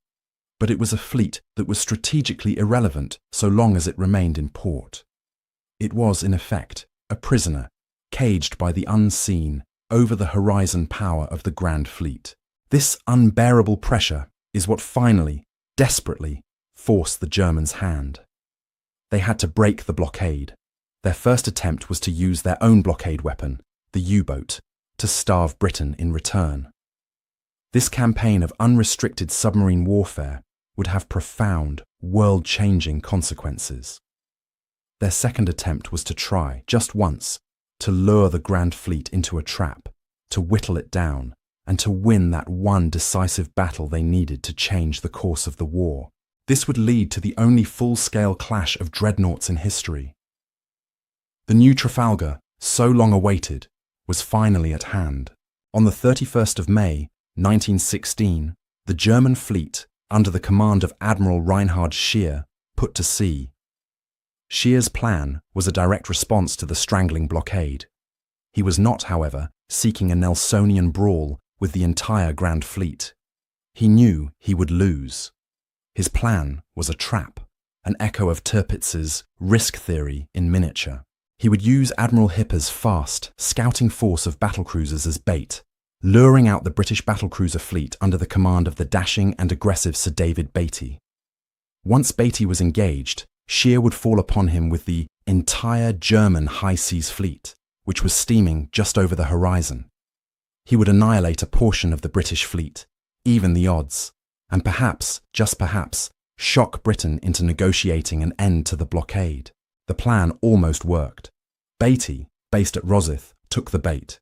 but it was a fleet that was strategically irrelevant so long as it remained in port. It was, in effect, a prisoner, caged by the unseen, over-the-horizon power of the Grand Fleet. This unbearable pressure is what finally, desperately, forced the Germans' hand. They had to break the blockade. Their first attempt was to use their own blockade weapon, the U-boat, to starve Britain in return. This campaign of unrestricted submarine warfare would have profound, world-changing consequences. Their second attempt was to try, just once, to lure the Grand Fleet into a trap, to whittle it down, and to win that one decisive battle they needed to change the course of the war. This would lead to the only full-scale clash of dreadnoughts in history. The new Trafalgar, so long awaited, was finally at hand. On the 31st of May, 1916, the German fleet, under the command of Admiral Reinhard Scheer, put to sea. Scheer's plan was a direct response to the strangling blockade. He was not, however, seeking a Nelsonian brawl with the entire Grand Fleet. He knew he would lose. His plan was a trap, an echo of Tirpitz's risk theory in miniature. He would use Admiral Hipper's fast, scouting force of battlecruisers as bait, luring out the British battlecruiser fleet under the command of the dashing and aggressive Sir David Beatty. Once Beatty was engaged, Scheer would fall upon him with the entire German high seas fleet, which was steaming just over the horizon. He would annihilate a portion of the British fleet, even the odds, and perhaps, just perhaps, shock Britain into negotiating an end to the blockade. The plan almost worked. Beatty, based at Rosyth, took the bait.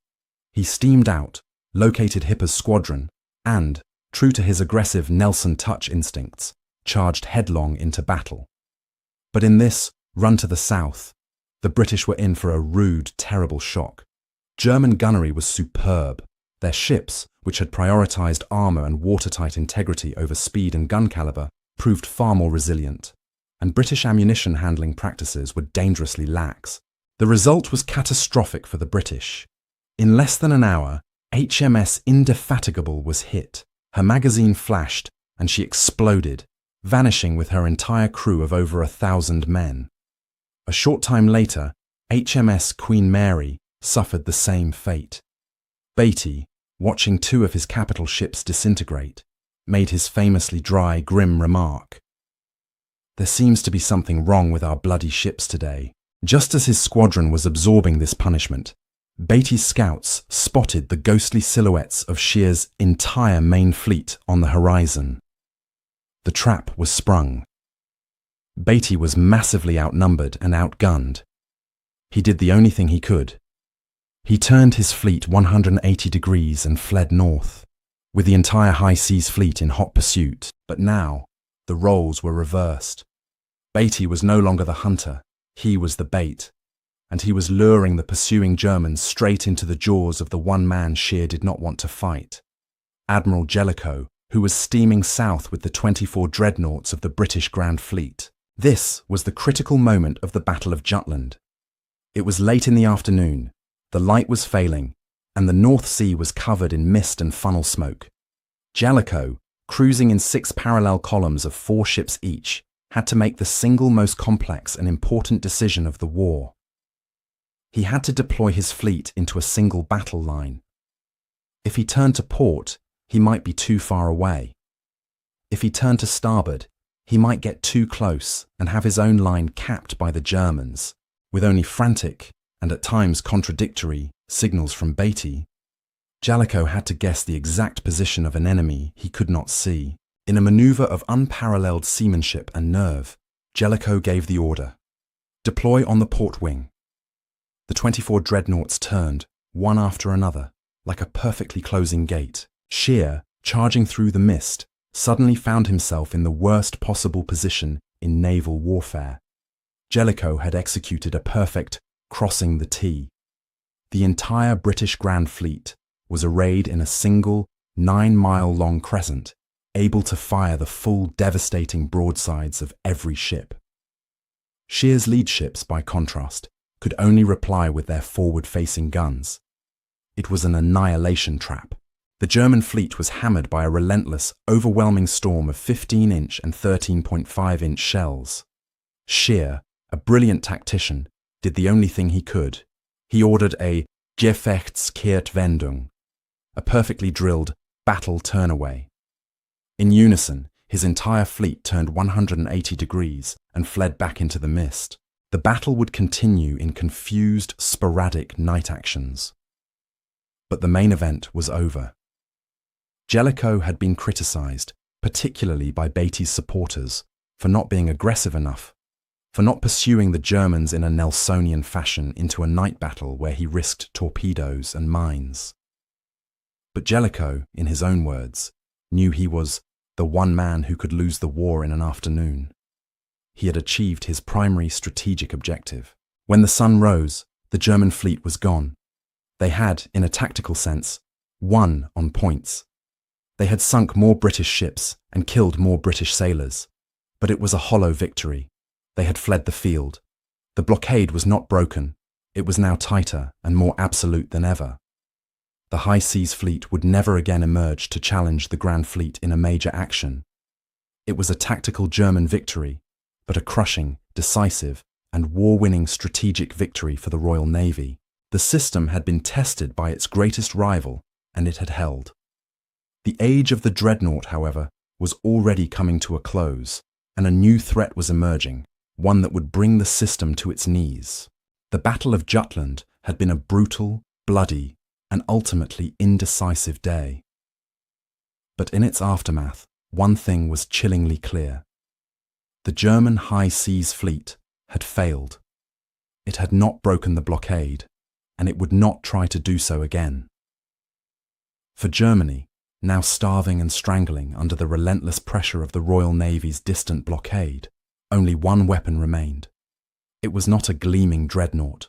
He steamed out, located Hipper's squadron, and, true to his aggressive Nelson touch instincts, charged headlong into battle. But in this run to the south, the British were in for a rude, terrible shock. German gunnery was superb. Their ships, which had prioritized armor and watertight integrity over speed and gun caliber, proved far more resilient, and British ammunition handling practices were dangerously lax. The result was catastrophic for the British. In less than an hour, HMS Indefatigable was hit. Her magazine flashed, and she exploded, vanishing with her entire crew of over 1,000 men. A short time later, HMS Queen Mary suffered the same fate. Beatty, watching 2 of his capital ships disintegrate, made his famously dry, grim remark, "There seems to be something wrong with our bloody ships today." Just as his squadron was absorbing this punishment, Beatty's scouts spotted the ghostly silhouettes of Scheer's entire main fleet on the horizon. The trap was sprung. Beatty was massively outnumbered and outgunned. He did the only thing he could. He turned his fleet 180 degrees and fled north, with the entire high seas fleet in hot pursuit. But now, the roles were reversed. Beatty was no longer the hunter, he was the bait, and he was luring the pursuing Germans straight into the jaws of the one man Scheer did not want to fight, Admiral Jellicoe, who was steaming south with the 24 dreadnoughts of the British Grand Fleet. This was the critical moment of the Battle of Jutland. It was late in the afternoon, the light was failing, and the North Sea was covered in mist and funnel smoke. Jellicoe, cruising in 6 parallel columns of 4 ships each, had to make the single most complex and important decision of the war. He had to deploy his fleet into a single battle line. If he turned to port, he might be too far away. If he turned to starboard, he might get too close and have his own line capped by the Germans, with only frantic, and at times contradictory, signals from Beatty. Jellicoe had to guess the exact position of an enemy he could not see. In a manoeuvre of unparalleled seamanship and nerve, Jellicoe gave the order, "Deploy on the port wing." The 24 dreadnoughts turned, one after another, like a perfectly closing gate. Scheer, charging through the mist, suddenly found himself in the worst possible position in naval warfare. Jellicoe had executed a perfect crossing the T. The entire British Grand Fleet was arrayed in a single 9-mile-long crescent, able to fire the full devastating broadsides of every ship. Scheer's lead ships, by contrast, could only reply with their forward-facing guns. It was an annihilation trap. The German fleet was hammered by a relentless, overwhelming storm of 15-inch and 13.5-inch shells. Scheer, a brilliant tactician, did the only thing he could. He ordered a Gefechtskehrtwendung, a perfectly drilled battle turnaway. In unison, his entire fleet turned 180 degrees and fled back into the mist. The battle would continue in confused, sporadic night actions. But the main event was over. Jellicoe had been criticised, particularly by Beatty's supporters, for not being aggressive enough, for not pursuing the Germans in a Nelsonian fashion into a night battle where he risked torpedoes and mines. But Jellicoe, in his own words, knew he was the one man who could lose the war in an afternoon. He had achieved his primary strategic objective. When the sun rose, the German fleet was gone. They had, in a tactical sense, won on points. They had sunk more British ships and killed more British sailors. But it was a hollow victory. They had fled the field. The blockade was not broken. It was now tighter and more absolute than ever. The High Seas Fleet would never again emerge to challenge the Grand Fleet in a major action. It was a tactical German victory, but a crushing, decisive, and war-winning strategic victory for the Royal Navy. The system had been tested by its greatest rival, and it had held. The age of the dreadnought, however, was already coming to a close, and a new threat was emerging, one that would bring the system to its knees. The Battle of Jutland had been a brutal, bloody, and ultimately indecisive day. But in its aftermath, one thing was chillingly clear. The German High Seas Fleet had failed. It had not broken the blockade, and it would not try to do so again. For Germany, now starving and strangling under the relentless pressure of the Royal Navy's distant blockade, only one weapon remained. It was not a gleaming dreadnought.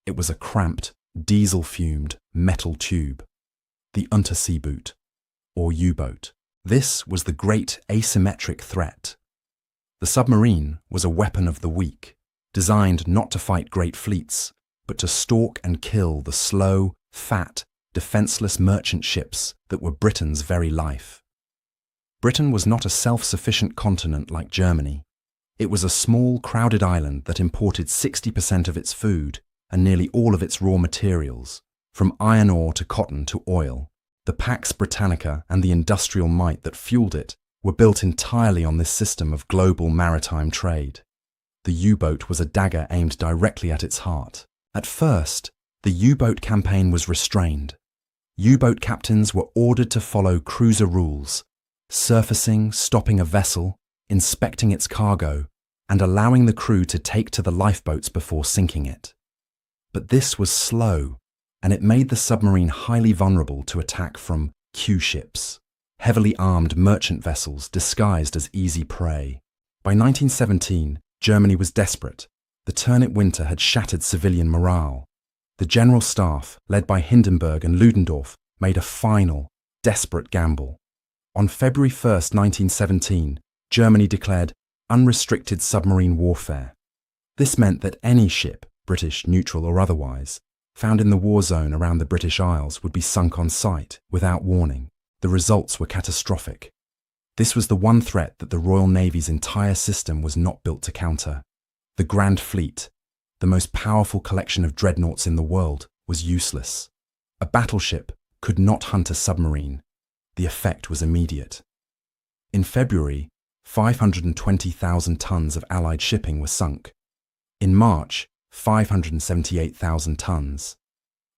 It was a cramped, diesel-fumed metal tube, the Unterseeboot, or U-boat. This was the great asymmetric threat. The submarine was a weapon of the weak, designed not to fight great fleets, but to stalk and kill the slow, fat, defenseless merchant ships that were Britain's very life. Britain was not a self-sufficient continent like Germany. It was a small, crowded island that imported 60% of its food and nearly all of its raw materials, from iron ore to cotton to oil. The Pax Britannica and the industrial might that fueled it were built entirely on this system of global maritime trade. The U-boat was a dagger aimed directly at its heart. At first, the U-boat campaign was restrained. U-boat captains were ordered to follow cruiser rules, surfacing, stopping a vessel, inspecting its cargo, and allowing the crew to take to the lifeboats before sinking it. But this was slow, and it made the submarine highly vulnerable to attack from Q-ships, heavily armed merchant vessels disguised as easy prey. By 1917, Germany was desperate. The turnip winter had shattered civilian morale. The General Staff, led by Hindenburg and Ludendorff, made a final, desperate gamble. On February 1, 1917, Germany declared unrestricted submarine warfare. This meant that any ship, British, neutral or otherwise, found in the war zone around the British Isles would be sunk on sight, without warning. The results were catastrophic. This was the one threat that the Royal Navy's entire system was not built to counter. The Grand Fleet, the most powerful collection of dreadnoughts in the world, was useless. A battleship could not hunt a submarine. The effect was immediate. In February, 520,000 tons of Allied shipping were sunk. In March, 578,000 tons.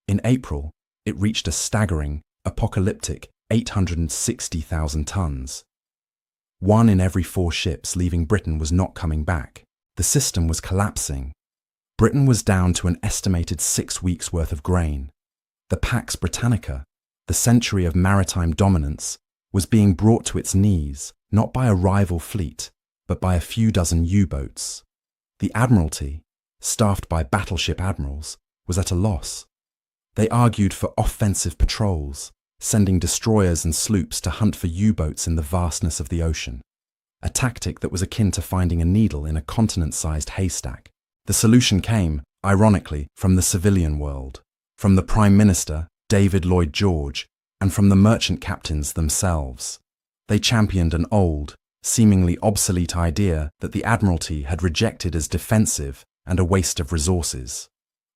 In April, it reached a staggering, apocalyptic 860,000 tons. 1 in every 4 ships leaving Britain was not coming back. The system was collapsing. Britain was down to an estimated 6 weeks' worth of grain. The Pax Britannica, the century of maritime dominance, was being brought to its knees, not by a rival fleet, but by a few dozen U-boats. The Admiralty, staffed by battleship admirals, was at a loss. They argued for offensive patrols, sending destroyers and sloops to hunt for U-boats in the vastness of the ocean, a tactic that was akin to finding a needle in a continent-sized haystack. The solution came, ironically, from the civilian world, from the Prime Minister, David Lloyd George, and from the merchant captains themselves. They championed an old, seemingly obsolete idea that the Admiralty had rejected as defensive and a waste of resources: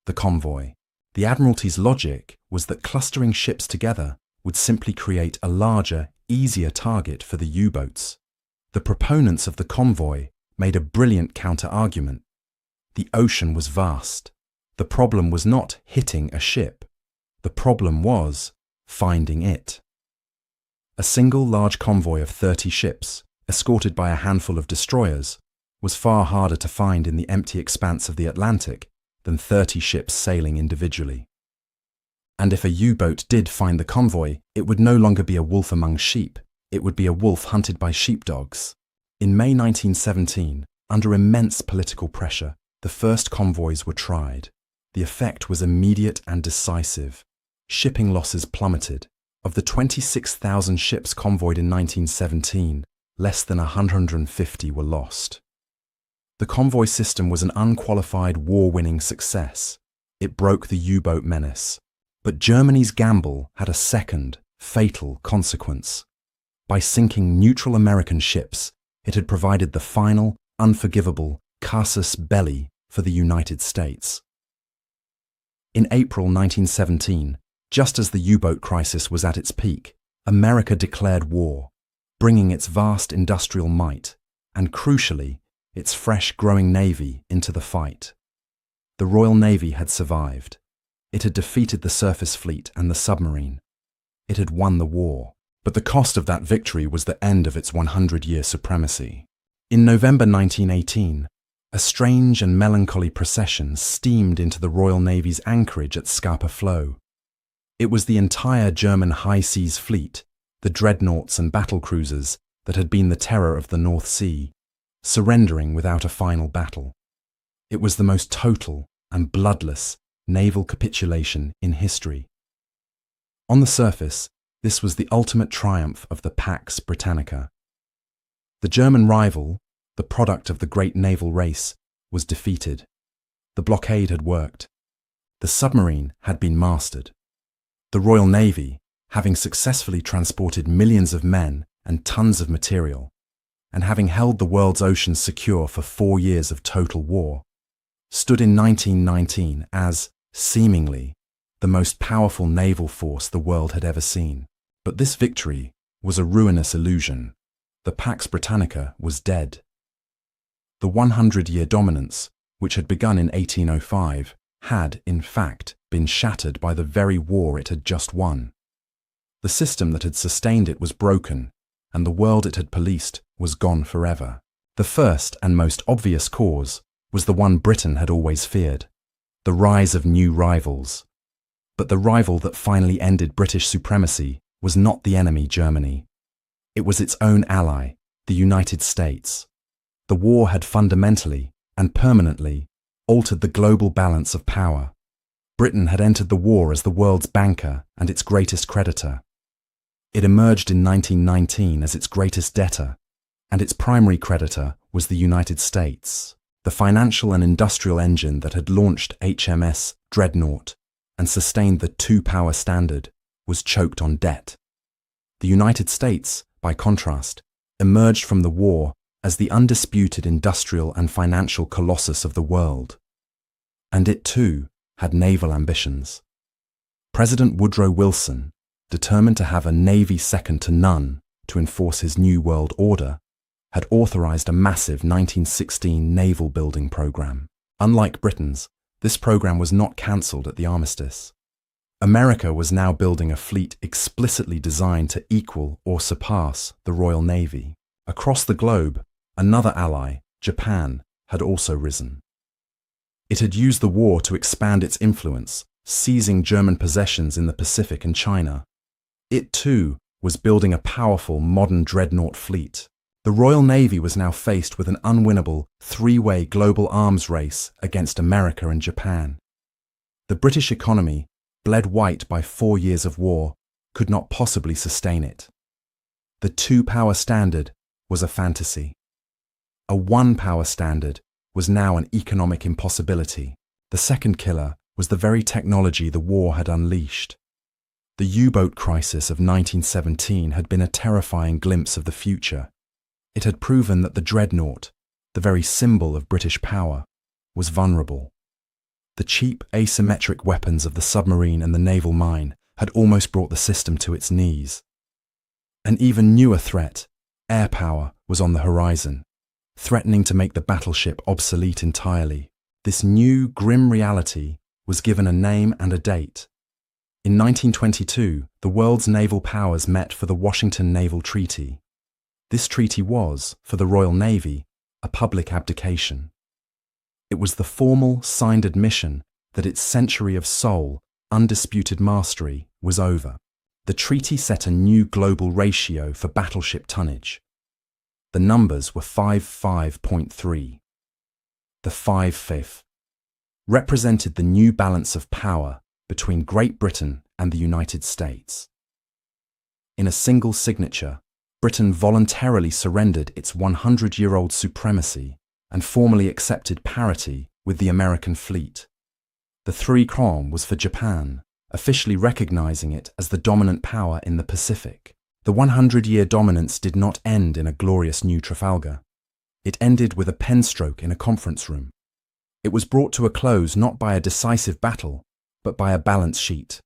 the convoy. The Admiralty's logic was that clustering ships together would simply create a larger, easier target for the U-boats. The proponents of the convoy made a brilliant counter-argument. The ocean was vast. The problem was not hitting a ship. The problem was finding it. A single large convoy of 30 ships, escorted by a handful of destroyers, was far harder to find in the empty expanse of the Atlantic than 30 ships sailing individually. And if a U-boat did find the convoy, it would no longer be a wolf among sheep. It would be a wolf hunted by sheepdogs. In May 1917, under immense political pressure, the first convoys were tried. The effect was immediate and decisive. Shipping losses plummeted. Of the 26,000 ships convoyed in 1917, less than 150 were lost. The convoy system was an unqualified war-winning success. It broke the U-boat menace. But Germany's gamble had a second, fatal consequence. By sinking neutral American ships, it had provided the final, unforgivable casus belli for the United States. In April 1917, just as the U-boat crisis was at its peak, America declared war, bringing its vast industrial might and, crucially, its fresh growing navy into the fight. The Royal Navy had survived. It had defeated the surface fleet and the submarine. It had won the war. But the cost of that victory was the end of its 100-year supremacy. In November 1918, a strange and melancholy procession steamed into the Royal Navy's anchorage at Scapa Flow. It was the entire German high seas fleet, the dreadnoughts and battlecruisers that had been the terror of the North Sea, surrendering without a final battle. It was the most total and bloodless naval capitulation in history. On the surface, this was the ultimate triumph of the Pax Britannica. The German rival, the product of the great naval race, was defeated. The blockade had worked. The submarine had been mastered. The Royal Navy, having successfully transported millions of men and tons of material, and having held the world's oceans secure for 4 years of total war, stood in 1919 as, seemingly, the most powerful naval force the world had ever seen. But this victory was a ruinous illusion. The Pax Britannica was dead. The 100-year dominance, which had begun in 1805, had, in fact, been shattered by the very war it had just won. The system that had sustained it was broken, and the world it had policed was gone forever. The first and most obvious cause was the one Britain had always feared: the rise of new rivals. But the rival that finally ended British supremacy was not the enemy Germany. It was its own ally, the United States. The war had fundamentally and permanently altered the global balance of power. Britain had entered the war as the world's banker and its greatest creditor. It emerged in 1919 as its greatest debtor, and its primary creditor was the United States. The financial and industrial engine that had launched HMS Dreadnought and sustained the two-power standard was choked on debt. The United States, by contrast, emerged from the war as the undisputed industrial and financial colossus of the world. And it too had naval ambitions. President Woodrow Wilson, determined to have a navy second to none to enforce his new world order, had authorized a massive 1916 naval building program. Unlike Britain's, this program was not cancelled at the armistice. America was now building a fleet explicitly designed to equal or surpass the Royal Navy. Across the globe, another ally, Japan, had also risen. It had used the war to expand its influence, seizing German possessions in the Pacific and China. It too was building a powerful modern dreadnought fleet. The Royal Navy was now faced with an unwinnable three-way global arms race against America and Japan. The British economy, bled white by 4 years of war, could not possibly sustain it. The two-power standard was a fantasy. A one-power standard was now an economic impossibility. The second killer was the very technology the war had unleashed. The U-boat crisis of 1917 had been a terrifying glimpse of the future. It had proven that the dreadnought, the very symbol of British power, was vulnerable. The cheap, asymmetric weapons of the submarine and the naval mine had almost brought the system to its knees. An even newer threat, air power, was on the horizon, threatening to make the battleship obsolete entirely. This new, grim reality was given a name and a date. In 1922, the world's naval powers met for the Washington Naval Treaty. This treaty was, for the Royal Navy, a public abdication. It was the formal, signed admission that its century of sole, undisputed mastery was over. The treaty set a new global ratio for battleship tonnage. The numbers were 55.3. The 5/5 represented the new balance of power between Great Britain and the United States. In a single signature, Britain voluntarily surrendered its 100-year-old supremacy and formally accepted parity with the American fleet. The 3 was for Japan, officially recognizing it as the dominant power in the Pacific. The 100-year dominance did not end in a glorious new Trafalgar. It ended with a pen stroke in a conference room. It was brought to a close not by a decisive battle, but by a balance sheet.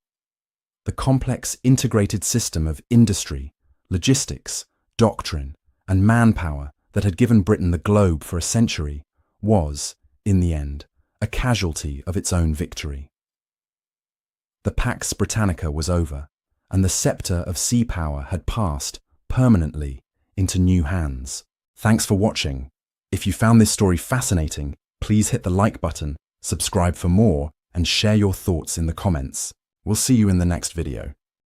The complex integrated system of industry, logistics, doctrine, and manpower that had given Britain the globe for a century was, in the end, a casualty of its own victory. The Pax Britannica was over, and the sceptre of sea power had passed, permanently, into new hands. Thanks for watching. If you found this story fascinating, please hit the like button, subscribe for more, and share your thoughts in the comments. We'll see you in the next video.